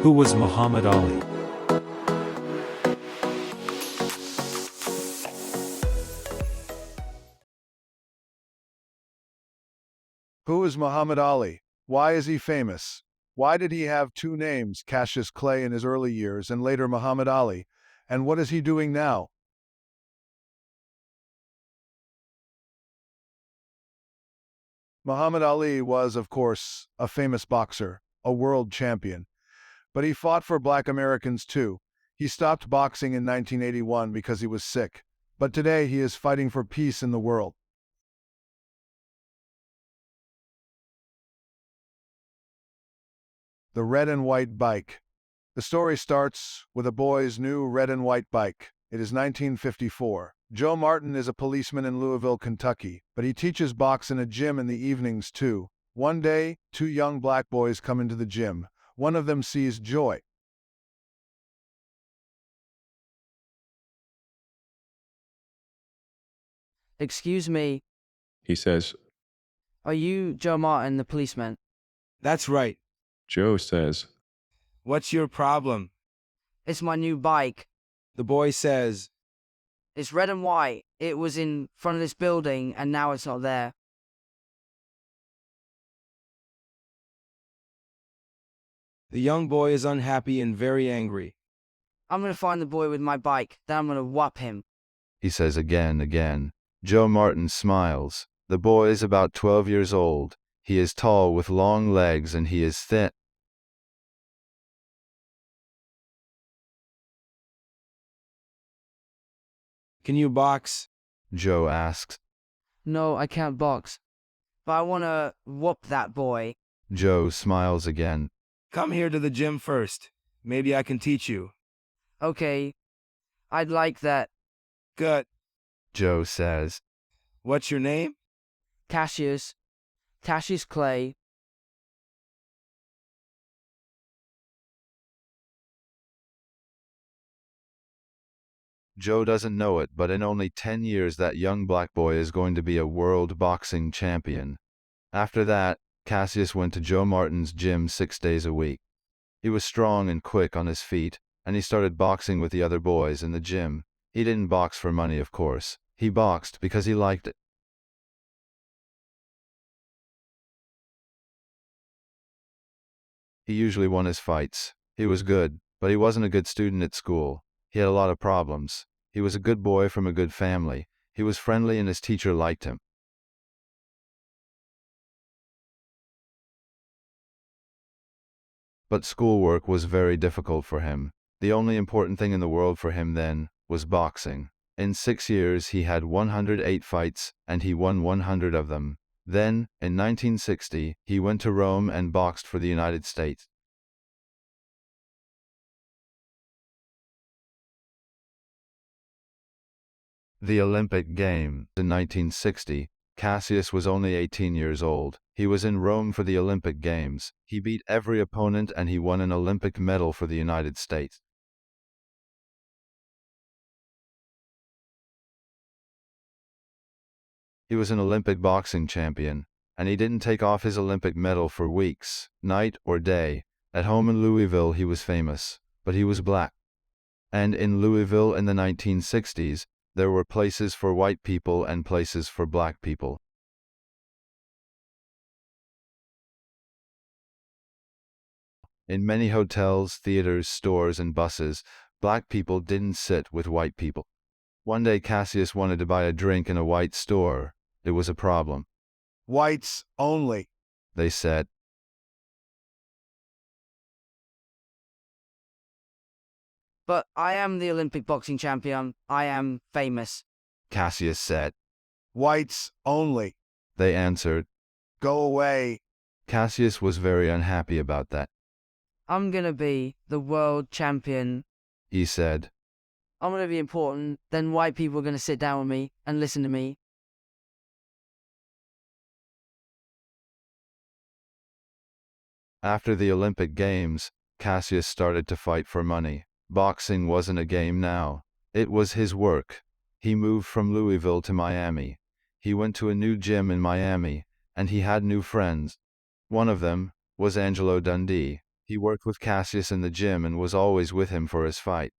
Who was Muhammad Ali? Who is Muhammad Ali? Why is he famous? Why did he have two names, Cassius Clay in his early years and later Muhammad Ali? And what is he doing now? Muhammad Ali was, of course, a famous boxer, a world champion. But he fought for black Americans too. He stopped boxing in 1981 because he was sick. But today he is fighting for peace in the world. The red and white bike. The story starts with a boy's new red and white bike. It is 1954. Joe Martin is a policeman in Louisville, Kentucky, but he teaches box in a gym in the evenings too. One day, two young black boys come into the gym. One of them sees Joy. Excuse me, He says, are you Joe Martin, the policeman? That's right. Joe says, What's your problem? It's my new bike. The boy says, It's red and white. It was in front of this building and now it's not there. The young boy is unhappy and very angry. I'm gonna find the boy with my bike, then I'm gonna whop him. He says again. Joe Martin smiles. The boy is about 12 years old. He is tall with long legs and he is thin. Can you box? Joe asks. No, I can't box. But I wanna whoop that boy. Joe smiles again. Come here to the gym first. Maybe I can teach you. Okay, I'd like that. Good. Joe says. What's your name? Cassius Clay. Joe doesn't know it, but in only 10 years that young black boy is going to be a world boxing champion. After that, Cassius went to Joe Martin's gym 6 days a week. He was strong and quick on his feet, and he started boxing with the other boys in the gym. He didn't box for money, of course. He boxed because he liked it. He usually won his fights. He was good, but he wasn't a good student at school. He had a lot of problems. He was a good boy from a good family. He was friendly and his teacher liked him. But schoolwork was very difficult for him. The only important thing in the world for him then was boxing. In 6 years he had 108 fights, and he won 100 of them. Then, in 1960, he went to Rome and boxed for the United States. The Olympic Games. In 1960, Cassius was only 18 years old. He was in Rome for the Olympic Games. He beat every opponent and he won an Olympic medal for the United States. He was an Olympic boxing champion, and he didn't take off his Olympic medal for weeks, night or day. At home in Louisville he was famous, but he was black. And in Louisville in the 1960s, there were places for white people and places for black people. In many hotels, theaters, stores, and buses, black people didn't sit with white people. One day Cassius wanted to buy a drink in a white store. It was a problem. Whites only, They said. But I am the Olympic boxing champion. I am famous. Cassius said. Whites only. They answered. Go away. Cassius was very unhappy about that. I'm gonna be the world champion. He said. I'm gonna be important. Then white people are gonna sit down with me and listen to me. After the Olympic Games, Cassius started to fight for money. Boxing wasn't a game now. It was his work. He moved from Louisville to Miami. He went to a new gym in Miami, and he had new friends. One of them was Angelo Dundee. He worked with Cassius in the gym and was always with him for his fight.